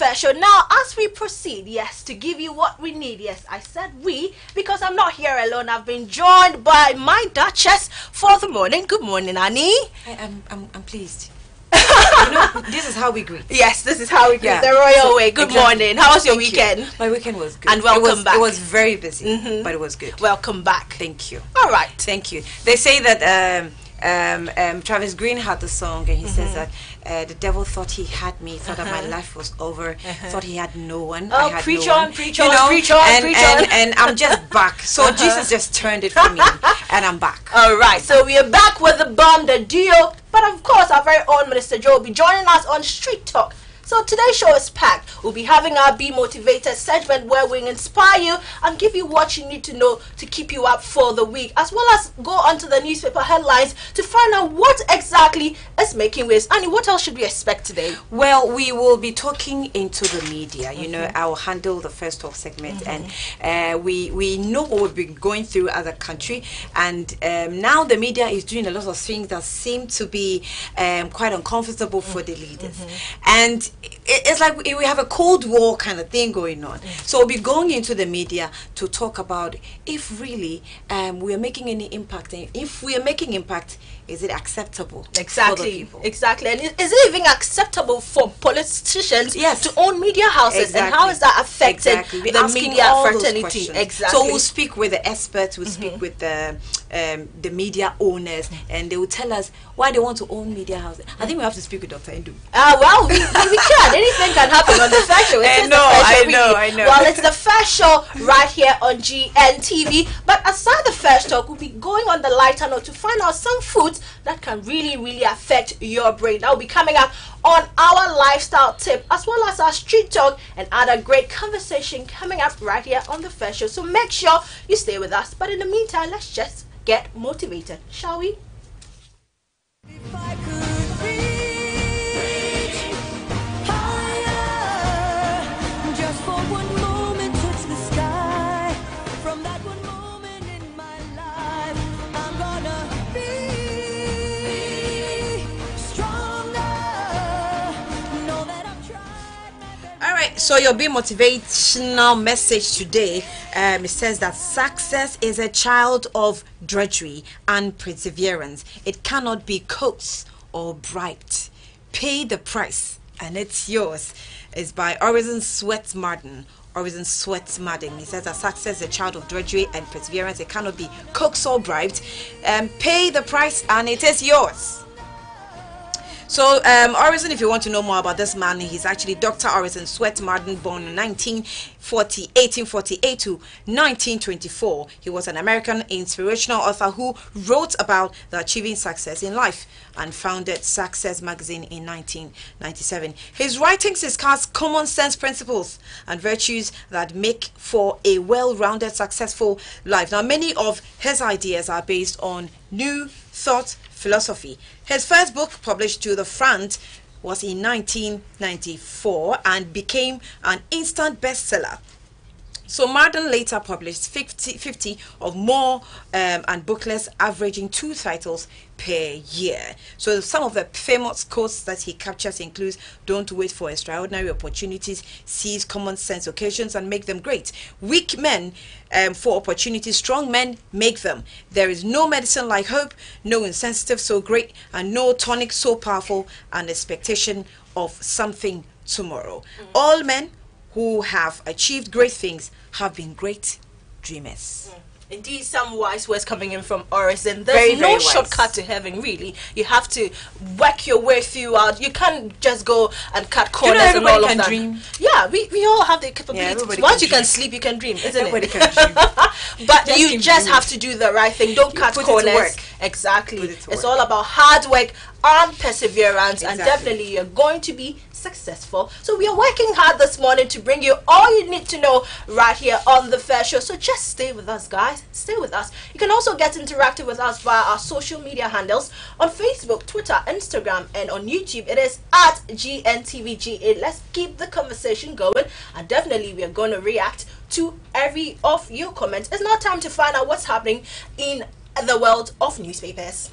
Fair Show. Now, as we proceed, yes, to give you what we need, yes, I said we, because I'm not here alone. I've been joined by my Duchess for the morning. Good morning, Annie. I'm pleased. You know, this is how we greet. Yes, this is how we greet the royal way. Good morning. How was your weekend? My weekend was good. And welcome back. It was very busy, but it was good. Welcome back. Thank you. All right. Thank you. They say that Travis Green had the song, and he says that the devil thought he had me, thought that my life was over, thought he had no one. Oh, I had preach no on, one. preach on, preach on, preach on. And I'm just back. So Jesus just turned it for me, and I'm back. All right. So we are back with the bomb, the duo. But of course, our very own Minister Joe will be joining us on Street Talk. So today's show is packed. We'll be having our Be Motivated segment where we inspire you and give you what you need to know to keep you up for the week, as well as go onto the newspaper headlines to find out what exactly is making waves. Annie, what else should we expect today? Well, we will be talking into the media. You know, I'll handle the first talk segment, and we know what we've been going through as a country, and now the media is doing a lot of things that seem to be quite uncomfortable for the leaders, and it's like we have a Cold War kind of thing going on. So we'll be going into the media to talk about if really we are making any impact, and if we are making impact, is it acceptable for the people? Exactly. And is it even acceptable for politicians to own media houses? And how is that affecting the media fraternity? Exactly. So we'll speak with the experts, we'll speak with the media owners, and they will tell us why they want to own media houses. I think we have to speak with Dr. Ndu. Well, we can. Anything can happen on the Fair Show. I know. Well, it's the Fair Show right here on GNTV. But aside the Fair Talk, we'll be going on the lighter note to find out some foods that can really affect your brain. That will be coming up on our lifestyle tip, as well as our street talk and other great conversation coming up right here on the Fair Show. So make sure you stay with us. But in the meantime, let's just get motivated, shall we? If I could reach higher, just for one moment touch the sky. From that one moment in my life, I'm gonna be stronger. Know that I've tried my best. All right, so your Be Motivational message today, it says that success is a child of drudgery and perseverance. It cannot be coaxed or bribed. Pay the price and it's yours. It's by Orison Swett Marden. Orison Swett Marden. He says that success is a child of drudgery and perseverance. It cannot be coaxed or bribed. Pay the price and it is yours. So, Orison, if you want to know more about this man, he's actually Dr. Orison Swett Marden, born in 1848 to 1924. He was an American inspirational author who wrote about the achieving success in life and founded Success magazine in 1997. His writings discuss common sense principles and virtues that make for a well-rounded, successful life. Now, many of his ideas are based on New Thought philosophy. His first book, published to the front, was in 1994 and became an instant bestseller. So Marden later published 50 or more and booklets averaging 2 titles per year. So some of the famous quotes that he captures includes: don't wait for extraordinary opportunities, seize common sense occasions and make them great. Weak men for opportunities, strong men make them. There is no medicine like hope, no insensitive so great, and no tonic so powerful, an expectation of something tomorrow. All men who have achieved great things have been great dreamers. Indeed, some wise words coming in from Orison. There's no shortcut to heaven, really. You have to work your way throughout. You can't just go and cut corners and all of that. Dream. Yeah, we all have the capability. Once you can sleep, you can dream, isn't everybody it? Can dream. But you just have to do the right thing. Don't cut corners. Exactly. It's all about hard work and perseverance, and definitely you're going to be successful. So we are working hard this morning to bring you all you need to know right here on the Fair Show. So just stay with us, guys. Stay with us. You can also get interactive with us via our social media handles on Facebook, Twitter, Instagram, and on YouTube. It is at GNTVGA. Let's keep the conversation going, and definitely we are going to react to every of your comments. It's now time to find out what's happening in the world of newspapers.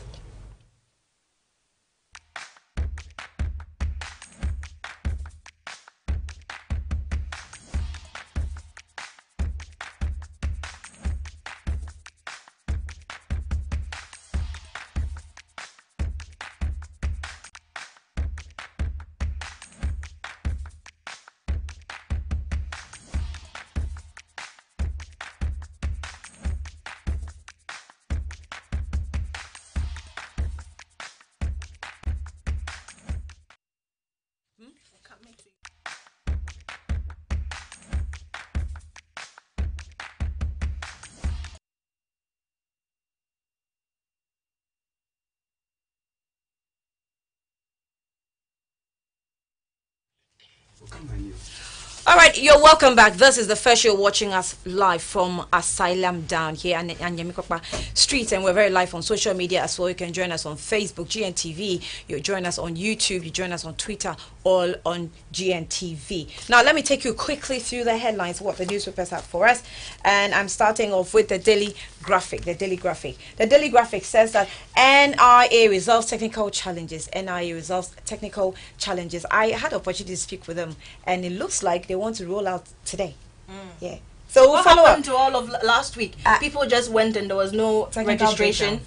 All right, you're welcome back. This is the first you're watching us live from Asylum down here and Yamikokpa Street, and we're very live on social media as well. You can join us on Facebook, GNTV. You join us on YouTube. You join us on Twitter, all on GNTV. Now, let me take you quickly through the headlines, what the newspapers have for us, and I'm starting off with the Daily Graphic. The Daily Graphic says that NIA resolves technical challenges. NIA resolves technical challenges. I had the opportunity to speak with them, and it looks like they want to roll out today. Yeah. So what happened to all of last week? People just went and there was no registration.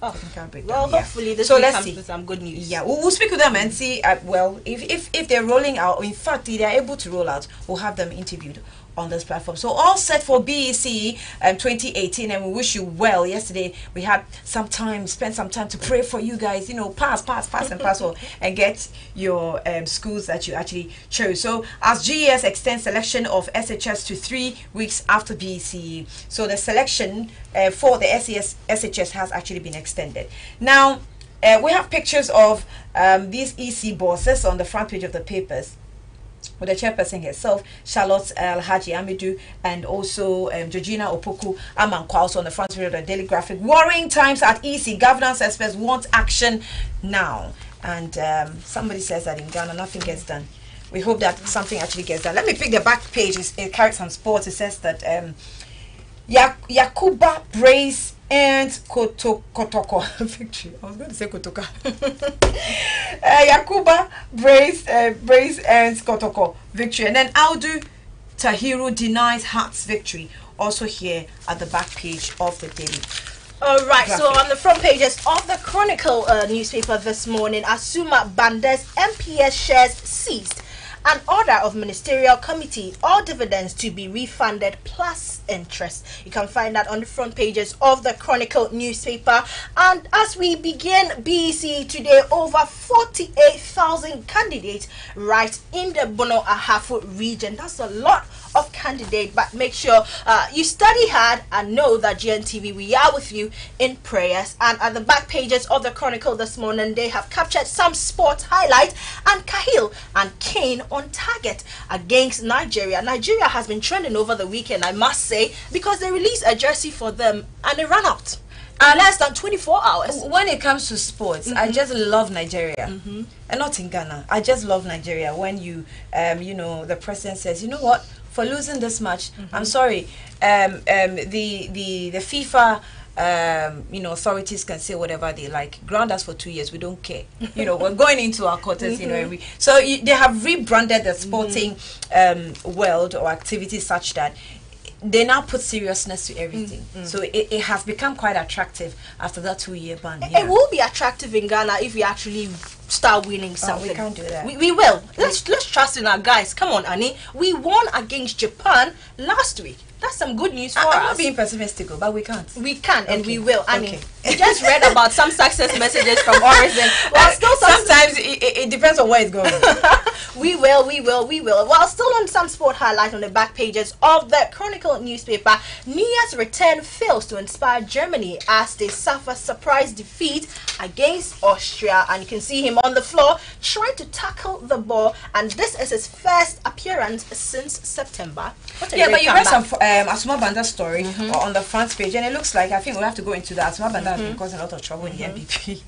Well, hopefully this week comes with some good news. Yeah, we'll speak with them and see. Well, if they're rolling out, in fact, if they're able to roll out, we'll have them interviewed on this platform. So all set for BEC 2018, and we wish you well. Yesterday we had spent some time to pray for you guys, you know, pass and get your schools that you actually chose. So as GES extends selection of SHS to 3 weeks after BEC, so the selection for the SHS has actually been extended. Now we have pictures of these EC bosses on the front page of the papers, with the chairperson herself, Charlotte Alhaji Amidu, and also Georgina Opoku Amankwa, also on the front page of the Daily Graphic. Worrying times at EC. Governance experts want action now. And somebody says that in Ghana, nothing gets done. We hope that something actually gets done. Let me pick the back page. It carries some sports. It says that Yakuba Brace and Kotoko victory. I was going to say Kotoka. Yakuba Brace and Kotoko victory. And then Audu Tahiru denies Hearts victory. Also here at the back page of the Daily. All right, so on the front pages of the Chronicle newspaper this morning, Asuma Banda's MPS shares seized. An order of ministerial committee, all dividends to be refunded plus interest. You can find that on the front pages of the Chronicle newspaper. And as we begin BEC today, over 48,000 candidates right in the Bono Ahafo region. That's a lot of candidates, but make sure you study hard and know that GNTV, we are with you in prayers. And at the back pages of the Chronicle this morning, they have captured some sports highlights, and Cahill and Kane on target against Nigeria. Nigeria has been trending over the weekend, I must say, because they released a jersey for them and it ran out in less than 24 hours. When it comes to sports, I just love Nigeria, and not in Ghana. I just love Nigeria. When you know, the president says, you know what, for losing this match, I'm sorry, the FIFA authorities can say whatever they like. Ground us for 2 years, we don't care. You know, we're going into our quarters. You know, they have rebranded the sporting world or activity such that they now put seriousness to everything. So it has become quite attractive after that 2-year ban. It will be attractive in Ghana if we actually start winning something. We can't do that. We will. Let's trust in our guys. Come on, Annie. We won against Japan last week. That's some good news for us. I'm not being pessimistic, but we can't. We can, and we will. I mean, we just read about some success messages from Origin. Well, still sometimes it depends on where it's going. We will. Well, still on some sport highlight on the back pages of the Chronicle newspaper, Nia's return fails to inspire Germany as they suffer surprise defeat against Austria. And you can see him on the floor trying to tackle the ball. And this is his first appearance since September. Yeah, but you read some Asuma Banda's story on the front page, and it looks like, I think we'll have to go into that. Asuma Banda has been causing a lot of trouble in the MPP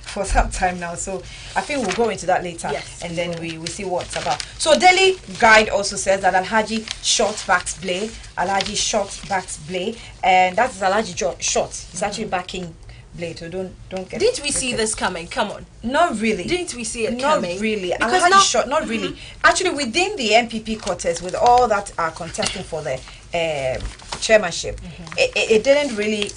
for some time now, so I think we'll go into that later, and then we will see what it's about. So Daily Guide also says that Alhaji shot backs Blay. Alhaji shot backs Blay, and that's Alhaji shot. He's actually backing Blay, so don't get. Didn't we see this coming? Come on. Not really. Didn't we see it coming? Not really. Because not really. Actually, within the MPP quarters, with all that are contesting for the chairmanship, it didn't really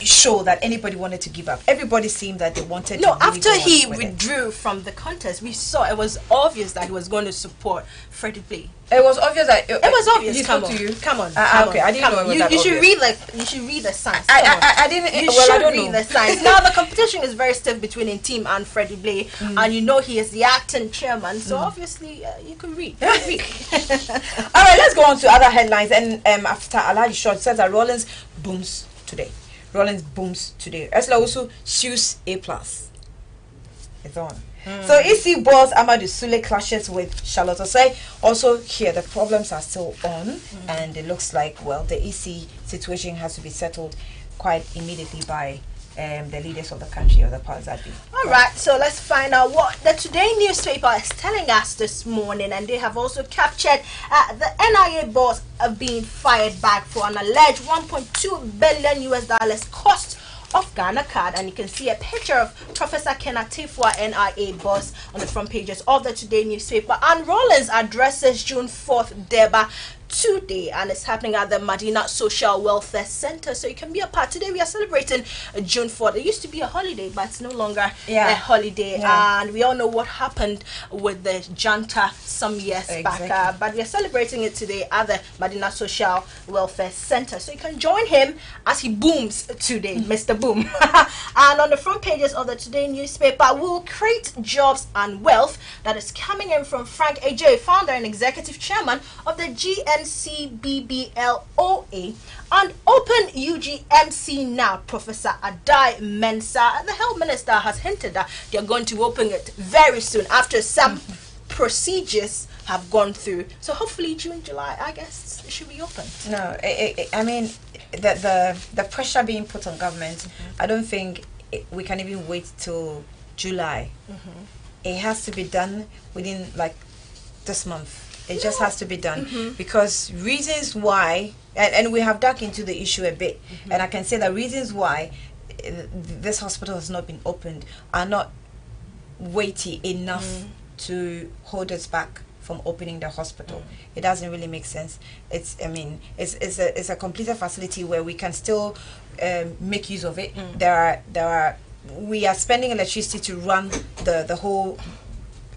show that anybody wanted to give up. Everybody seemed that they wanted to. No, after he withdrew from the contest, we saw it was obvious that he was going to support Freddie Blay. It was obvious that it was obvious. He come spoke on. to you. Come on. Okay, I didn't know it was that you should obvious. You should read the signs. I didn't. You well, should I don't read know. the signs. Now the competition is very stiff between Inteam and Freddie Blay, and you know he is the acting chairman. So obviously you can read. All right, let's go on to other headlines. And after Alhaji Short says that Rollins booms today. Rollins booms today. Esla also sues A+. It's on. So EC boss Amadou Sule clashes with Charlotte Osei. Also here the problems are still on, and it looks like, well, the EC situation has to be settled quite immediately by the leaders of the country, or the powers that be. All right, so let's find out what the Today newspaper is telling us this morning, and they have also captured the NIA boss being fired back for an alleged 1.2 billion US dollars cost of Ghana card, and you can see a picture of Professor Kenneth Tifua, NIA boss, on the front pages of the Today newspaper. And Rollins addresses June 4th Deba today, and it's happening at the Medina Social Welfare Center, so you can be a part. Today we are celebrating June 4th. It used to be a holiday, but it's no longer a holiday, and we all know what happened with the junta some years back, but we are celebrating it today at the Medina Social Welfare Center, so you can join him as he booms today, Mr. Boom. And on the front pages of the Today newspaper, we'll create jobs and wealth. That is coming in from Frank AJ, founder and executive chairman of the GNCBBLOA, and Open UGMC now. Professor Adai Mensah, the health minister, has hinted that they're going to open it very soon after some procedures have gone through. So hopefully June, July, I guess it should be open. No, I mean, the pressure being put on government, I don't think we can even wait till July. It has to be done within like this month. It just has to be done because reasons why, and we have dug into the issue a bit, and I can say that reasons why this hospital has not been opened are not weighty enough to hold us back from opening the hospital. It doesn't really make sense. It's a completed facility where we can still make use of it. We are spending electricity to run the whole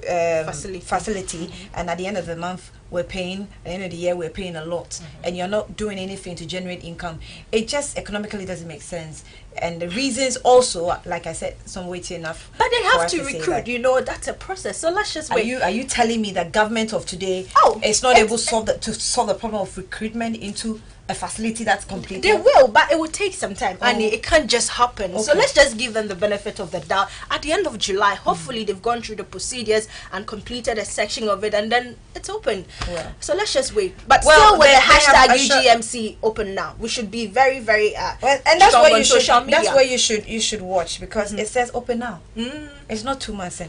facility, and at the end of the month we're paying, at the end of the year we're paying a lot, and you're not doing anything to generate income. It just economically doesn't make sense, and the reasons also, like I said, some weighty enough. But they have to recruit, you know, that's a process. So let's just wait. Are you telling me that government of today is not able to solve the problem of recruitment into a facility that's completed? They will, but it will take some time, and it can't just happen. So let's just give them the benefit of the doubt. At the end of July, hopefully they've gone through the procedures and completed a section of it, and then it's open. So let's just wait. But still, with the hashtag UGMC open now, we should be very, very and that's where you should. That's where you should watch, because it says open now. It's not 2 months.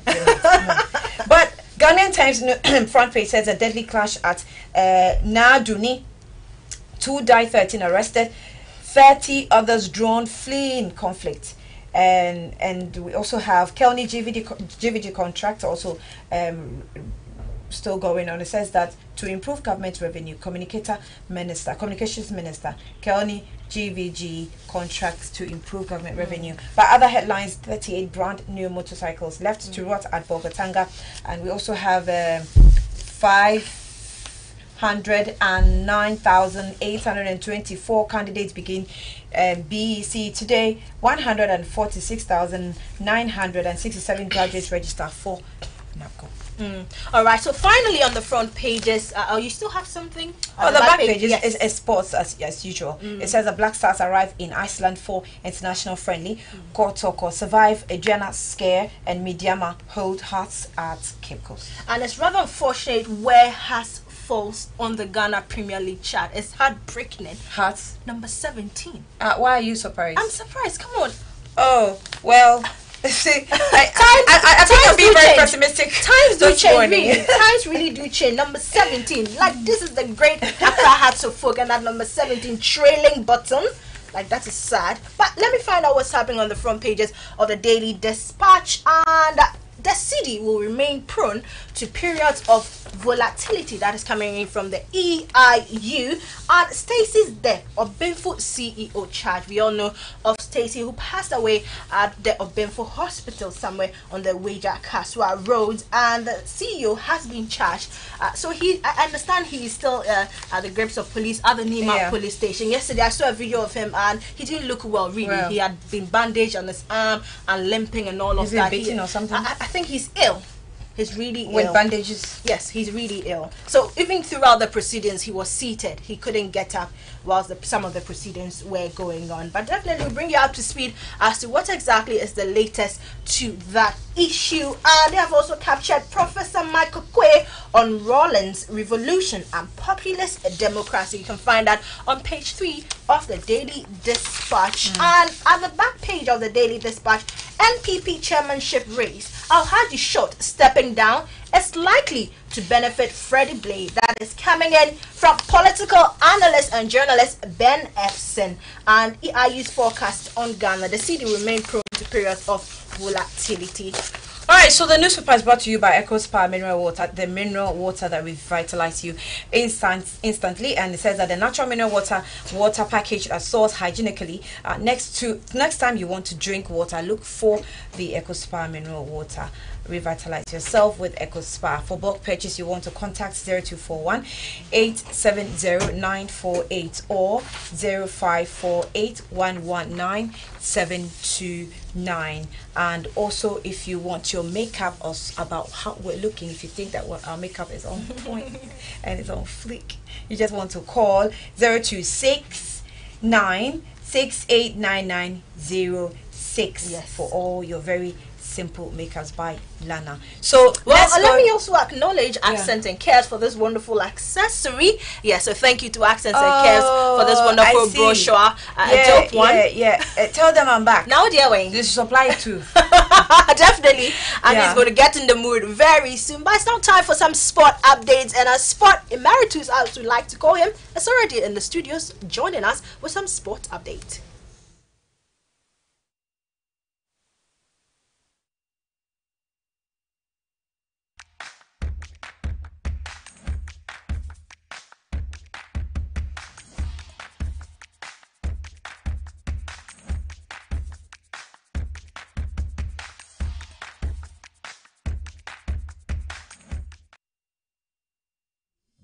But Ghanaian Times front page says a deadly clash at Naduni. 2 died, 13 arrested, 30 others drawn fleeing conflict. And we also have Kelny GVG contract also still going on. It says that to improve government revenue, communications minister Kelny GVG contracts to improve government revenue. But other headlines: 38 brand new motorcycles left to rot at Boateng, and we also have 509,824 candidates begin BEC today. 146,967 graduates register for NAPCO. All right, so finally on the front pages, you still have something? The back pages is sports as usual. It says the Black Stars arrive in Iceland for international friendly. Kotoko survive Adriana scare, and Midiama hold Hearts at Cape Coast. And it's rather unfortunate where Hearts falls on the Ghana Premier League chart. It's heartbreaking. Hearts number 17. Why are you surprised? I'm surprised. Come on. Oh well. See, I think I'm being very pessimistic. Times do change, really. Times really do change. Number 17, like this is the great Accra Hearts of Folk, and at number 17, trailing bottom. Like that is sad. But let me find out what's happening on the front pages of the Daily Dispatch. And the city will remain prone to periods of volatility that is coming in from the EIU. And Stacey's death, Obinfo CEO charge. We all know of Stacey, who passed away at the Obinfo Hospital somewhere on the Weja Kaswa Road, and the CEO has been charged. So I understand he is still at the grips of police at the Nima police station. Yesterday I saw a video of him, and he didn't look well, really. He had been bandaged on his arm and limping and all of that. Beaten or something? I think he's ill. He's really ill. With bandages? Yes, he's really ill. So even throughout the proceedings, he was seated. He couldn't get up whilst some of the proceedings were going on. But definitely we'll bring you up to speed as to what exactly is the latest to that issue. And they have also captured Professor Michael Quay on Rawlings' Revolution and Populist Democracy. You can find that on page 3 of the Daily Dispatch. And at the back page of the Daily Dispatch, NPP chairmanship race, Alhaji Short stepping down is likely to benefit Freddie Blade. That is coming in from political analyst and journalist Ben Efson. And EIU's forecast on Ghana, the city remained prone to periods of volatility. All right, so the newspaper is brought to you by EcoSpa Mineral Water, the mineral water that revitalizes you instantly. And it says that the natural mineral water packaged at sourced hygienically. Next time you want to drink water, look for the EcoSpa Mineral Water. Revitalize yourself with EcoSpa. For bulk purchase, you want to contact 0241 870 948 or 0548 119 729. And also, if you want your makeup about how we're looking, if you think that our makeup is on point and it's on fleek, you just want to call 026 9689906 for all your very simple makeups by Lana. So let me also acknowledge Accents and Cares for this wonderful accessory. Yeah, so thank you to Accents and Cares for this wonderful brochure. Dope one. Tell them I'm back. Now dear Wayne, this supply too. Definitely. And he's going to get in the mood very soon. But it's now time for some sport updates, and a sport emeritus, as we like to call him, is already in the studios joining us with some sport update.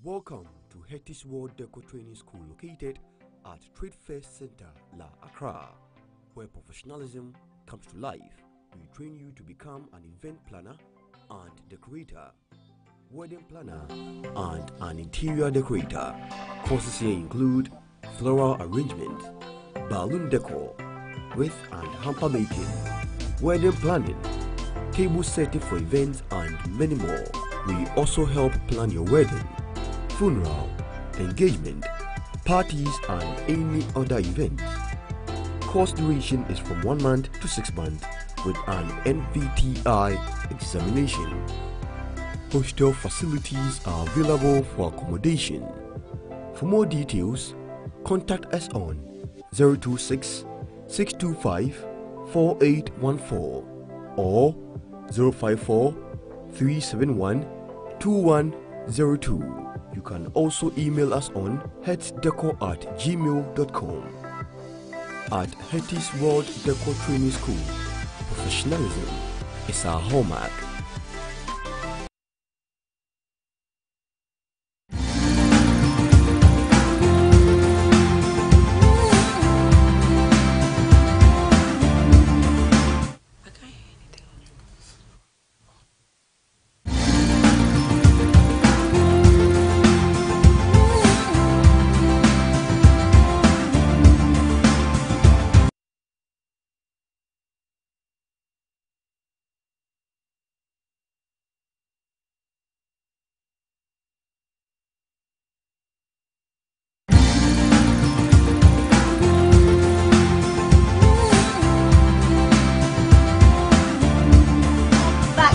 Welcome to Hetty's World Deco Training School, located at Trade Fair Center, La Accra, where professionalism comes to life. We train you to become an event planner and decorator, wedding planner, and an interior decorator. Courses here include floral arrangement, balloon decor, wreath and hamper making, wedding planning, table setting for events, and many more. We also help plan your wedding, funeral, engagement, parties, and any other event. Course duration is from 1 month to 6 months with an NVTI examination. Hostel facilities are available for accommodation. For more details, contact us on 026 625 4814 or 054 371 2102. You can also email us on hetdeco@gmail.com. At Hetty's World Deco Training School, professionalism is our hallmark.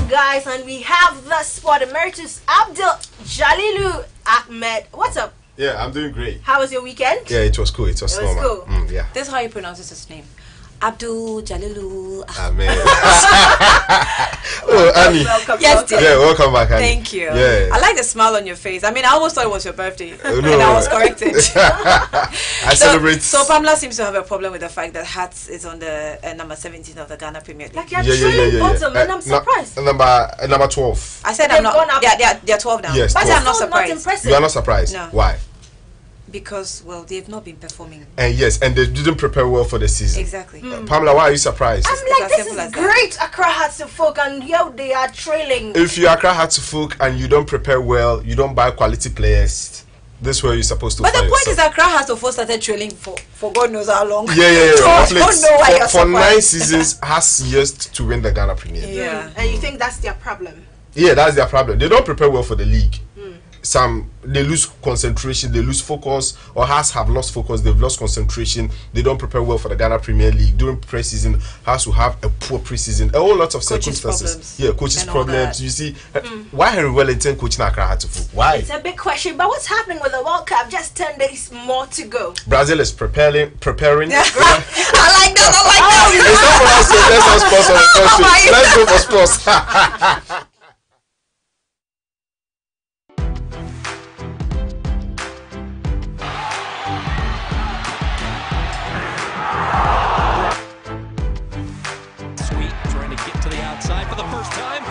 Guys, and we have the sport emeritus Abdul Jalilu Ahmed. What's up? Yeah, I'm doing great. How was your weekend? Yeah, it was cool. It was normal. Cool. Yeah. This is how you pronounce his name. Abdul Jalilu. Amen. Oh, Annie. Welcome. Yes, dear. Yeah, welcome back, Annie. Thank you. Yeah. I like the smile on your face. I mean, I almost thought it was your birthday, No. and I was corrected. I celebrate. So Pamela seems to have a problem with the fact that Hearts is on the number 17 of the Ghana Premier League. Like you're trailing bottom, and I'm surprised. Number 12. I said They've I'm gone not. up. They're 12 now. Yes, but 12. I'm not Still surprised. Not impressive. You are not surprised. No. Why? Because, well, they've not been performing. And yes, and they didn't prepare well for the season. Exactly. Pamela, why are you surprised? I'm like, this is great. Accra Hearts of Folk, and yo, they are trailing. If you Accra Hearts of Folk and you don't prepare well, you don't buy quality players, this is where you're supposed to But find the point yourself. is, Accra Hearts of Folk started trailing for God knows how long. Yeah. So I don't know why you're for 9 surprised. seasons, has years to win the Ghana Premier League. Yeah. And you think that's their problem? Yeah, that's their problem. They don't prepare well for the league. They lose concentration, they lose focus, or have lost focus, they've lost concentration, they don't prepare well for the Ghana Premier League. During pre-season, has to have a poor pre-season, a whole lot of Coaches circumstances. problems. Yeah, coaches And all problems. that. You see, why Henry Wellington coaching Accra Hearts of Folk? Why? It's a big question, but what's happening with the World Cup? Just 10 days more to go. Brazil is preparing. I like that. It's not for us to let's have sports on the first week. Let's go for sports. Sweet trying to get to the outside for the first time.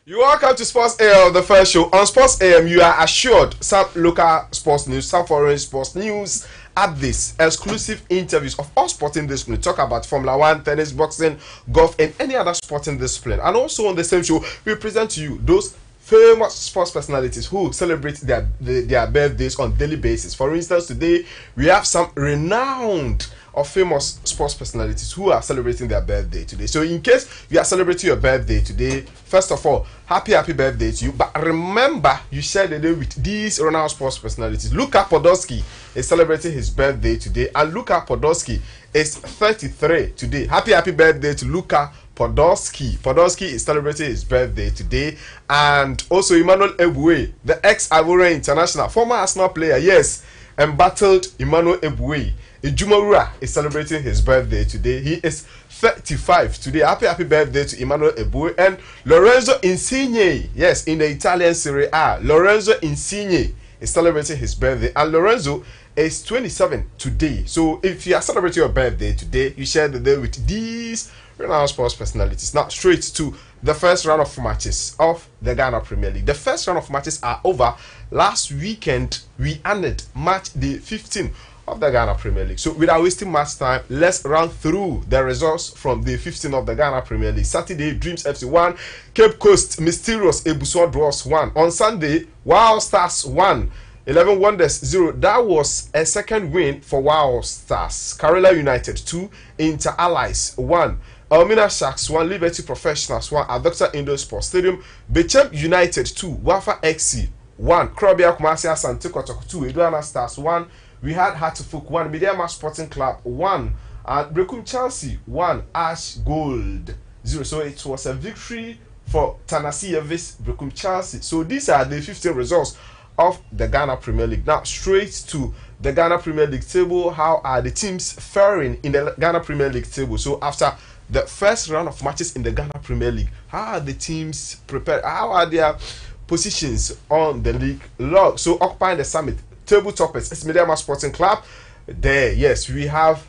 You welcome to Sports AM, the first show. On Sports AM, you are assured some local sports news, some foreign sports news, updates, exclusive interviews of all sporting disciplines. Talk about Formula 1, tennis, boxing, golf, and any other sporting discipline. And also on the same show, we present to you those famous sports personalities who celebrate their birthdays on daily basis. For instance, today we have some renowned or famous sports personalities who are celebrating their birthday today. So in case you are celebrating your birthday today, first of all, happy birthday to you. But remember, you share the day with these renowned sports personalities. Luka Podolski is celebrating his birthday today, and Luka Podolski is 33 today. Happy birthday to Luka Podolski. Podolski is celebrating his birthday today. And also Emmanuel Eboué, the ex-Ivorian international, former Arsenal player, yes, embattled Emmanuel Eboué. Ejumorua is celebrating his birthday today. He is 35 today. Happy birthday to Emmanuel Eboué. And Lorenzo Insigne, yes, in the Italian Serie A, Lorenzo Insigne is celebrating his birthday. And Lorenzo is 27 today. So if you are celebrating your birthday today, you share the day with these renowned sports personalities. Now straight to the first round of matches of the Ghana Premier League. The first round of matches are over. Last weekend we ended match day 15 of the Ghana Premier League. So without wasting much time, let's run through the results from day 15 of the Ghana Premier League. Saturday, Dreams FC 1, Cape Coast Mysterious Ebusua Draws 1. On Sunday, Wild Stars 1, 11 Wonders 0. That was a second win for Wild Stars. Karela United 2, Inter Allies 1. Elmina Sharks 1, Liberty Professionals 1 at Dr. Indo Sports Stadium. Bechem United 2, Wafa XC 1. Krobia Kumasi Asante Kotoko 2, Eduana Stars 1. We had Hatufuk 1, Mediama Sporting Club 1, and Brekum Chelsea 1, Ash Gold 0. So it was a victory for Tanasi vs Brekum Chelsea. So these are the 15 results of the Ghana Premier League. Now straight to the Ghana Premier League table. How are the teams faring in the Ghana Premier League table? So after the first round of matches in the Ghana Premier League, how are the teams prepared? How are their positions on the league log? So occupying the summit, table toppers, it's Mediama Sporting Club. There, yes, we have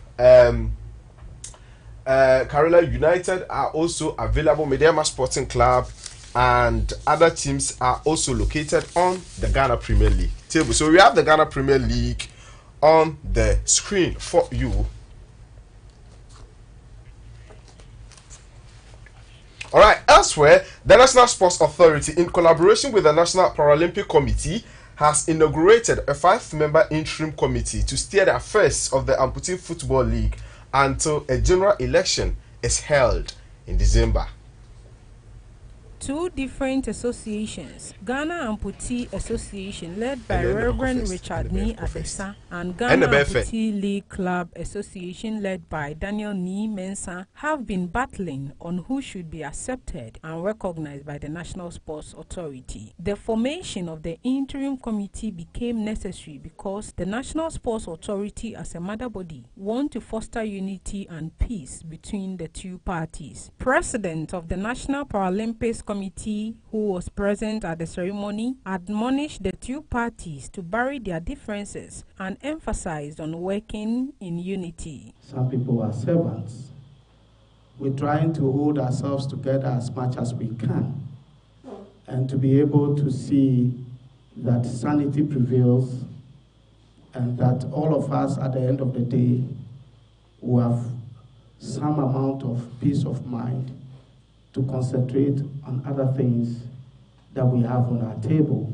Karela United are also available. Mediama Sporting Club and other teams are also located on the Ghana Premier League table. So we have the Ghana Premier League on the screen for you. Alright, elsewhere, the National Sports Authority, in collaboration with the National Paralympic Committee, has inaugurated a 5-member interim committee to steer the affairs of the Amputee Football League until a general election is held in December. Two different associations, Ghana Amputee Association led by Reverend Richard Ni Adesa and Ghana Amputee League Club Association led by Daniel Ni Mensah, have been battling on who should be accepted and recognized by the National Sports Authority. The formation of the interim committee became necessary because the National Sports Authority as a mother body want to foster unity and peace between the two parties. President of the National Paralympics Committee, who was present at the ceremony, admonished the two parties to bury their differences and emphasized on working in unity. Some people are servants, we're trying to hold ourselves together as much as we can and to be able to see that sanity prevails and that all of us at the end of the day will have some amount of peace of mind to concentrate on other things that we have on our table.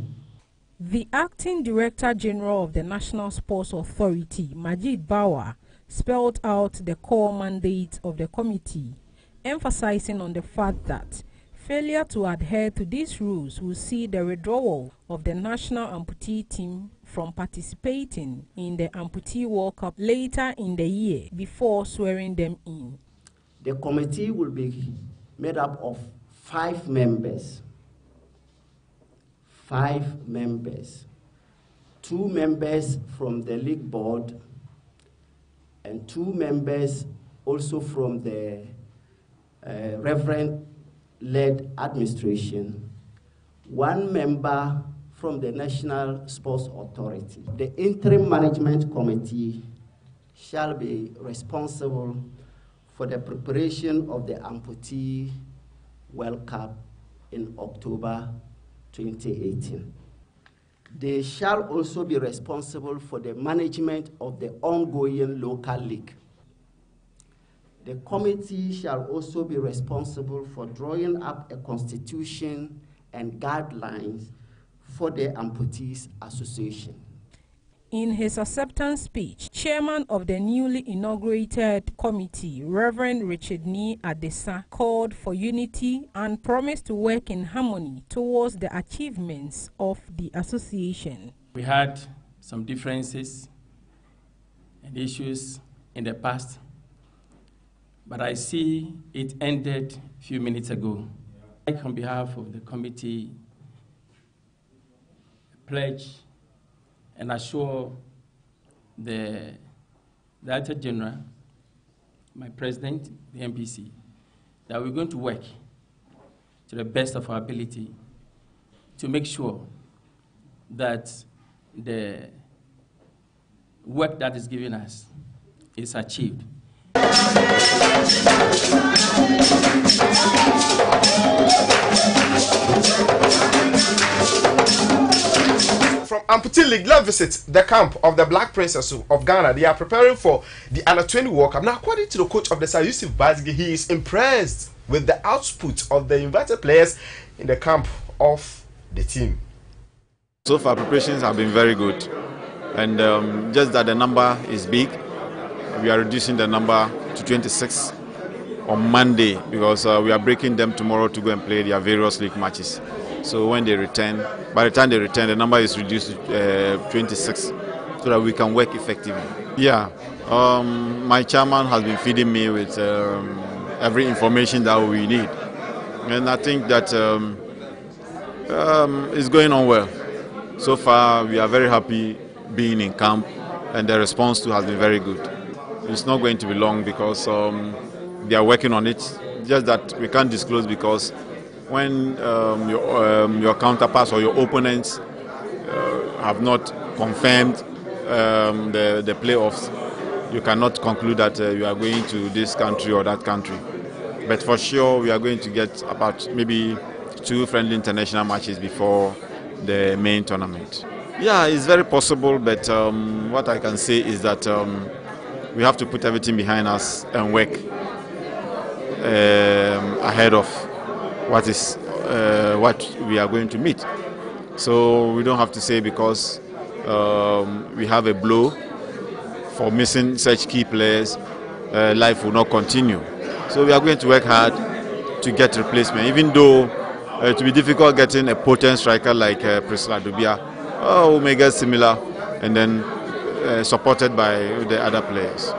The Acting Director General of the National Sports Authority, Majid Bawa, spelled out the core mandate of the committee, emphasizing on the fact that failure to adhere to these rules will see the withdrawal of the national amputee team from participating in the Amputee World Cup later in the year before swearing them in. The committee will be made up of 5 members. 5 members. 2 members from the league board and 2 members also from the Reverend-led administration, 1 member from the National Sports Authority. The interim management committee shall be responsible for the preparation of the Amputee World Cup in October 2018. They shall also be responsible for the management of the ongoing local league. The committee shall also be responsible for drawing up a constitution and guidelines for the Amputees Association. In his acceptance speech, Chairman of the newly inaugurated committee, Reverend Richard Ni Adesa, called for unity and promised to work in harmony towards the achievements of the association. We had some differences and issues in the past, but I see it ended a few minutes ago. On behalf of the committee, pledge and assure the Director General, my President, the MPC, that we're going to work to the best of our ability to make sure that the work that is given us is achieved. From Amputee League, let's visit the camp of the Black Princess of Ghana. They are preparing for the Under-20 World Cup. Now, according to the coach of the side, Yusuf Bazigi, he is impressed with the output of the invited players in the camp of the team. So far, preparations have been very good, and just that the number is big. We are reducing the number to 26 on Monday because we are breaking them tomorrow to go and play their various league matches. So when they return, by the time they return, the number is reduced to 26 so that we can work effectively. Yeah, my chairman has been feeding me with every information that we need. And I think that it's going on well. So far, we are very happy being in camp, and the response too has been very good. It's not going to be long because they are working on it, just that we can't disclose because when your counterparts or your opponents have not confirmed the playoffs, you cannot conclude that you are going to this country or that country. But for sure, we are going to get about maybe 2 friendly international matches before the main tournament. Yeah, it's very possible, but what I can say is that we have to put everything behind us and work ahead of what we are going to meet. So we don't have to say because we have a blow for missing such key players, life will not continue. So we are going to work hard to get replacement, even though it will be difficult getting a potent striker like Priscilla Dubia. We may get similar and then supported by the other players.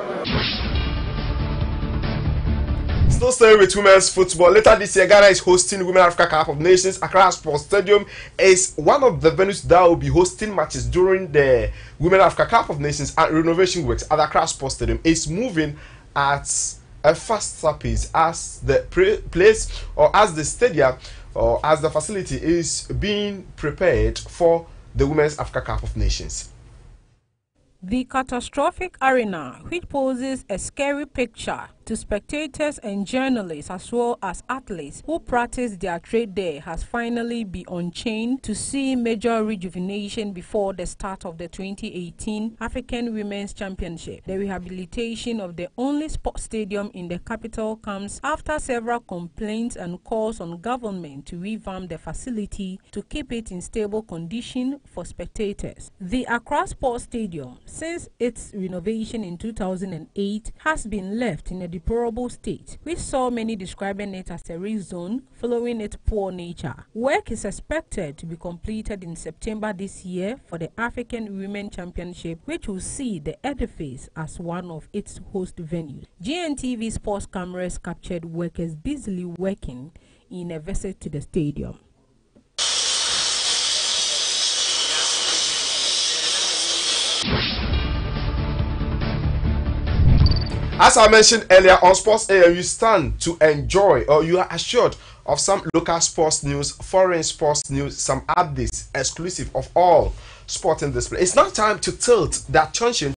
Still staying with women's football. Later this year, Ghana is hosting Women Africa Cup of Nations. Accra Sports Stadium is one of the venues that will be hosting matches during the Women Africa Cup of Nations, and renovation works at Accra Sports Stadium is moving at a faster pace as the place or as the stadium or as the facility is being prepared for the Women's Africa Cup of Nations. The catastrophic arena, which poses a scary picture to spectators and journalists as well as athletes who practice their trade there has finally been unchained to see major rejuvenation before the start of the 2018 African Women's Championship. The rehabilitation of the only sports stadium in the capital comes after several complaints and calls on government to revamp the facility to keep it in stable condition for spectators. The Accra Sports Stadium, since its renovation in 2008, has been left in a deplorable state, which saw many describing it as a risk zone following its poor nature. Work is expected to be completed in September this year for the African Women Championship, which will see the edifice as one of its host venues. GNTV sports cameras captured workers busily working in a visit to the stadium. As I mentioned earlier, on Sports AM, you stand to enjoy, or you are assured of some local sports news, foreign sports news, some updates exclusive of all sporting display. It's now time to tilt that attention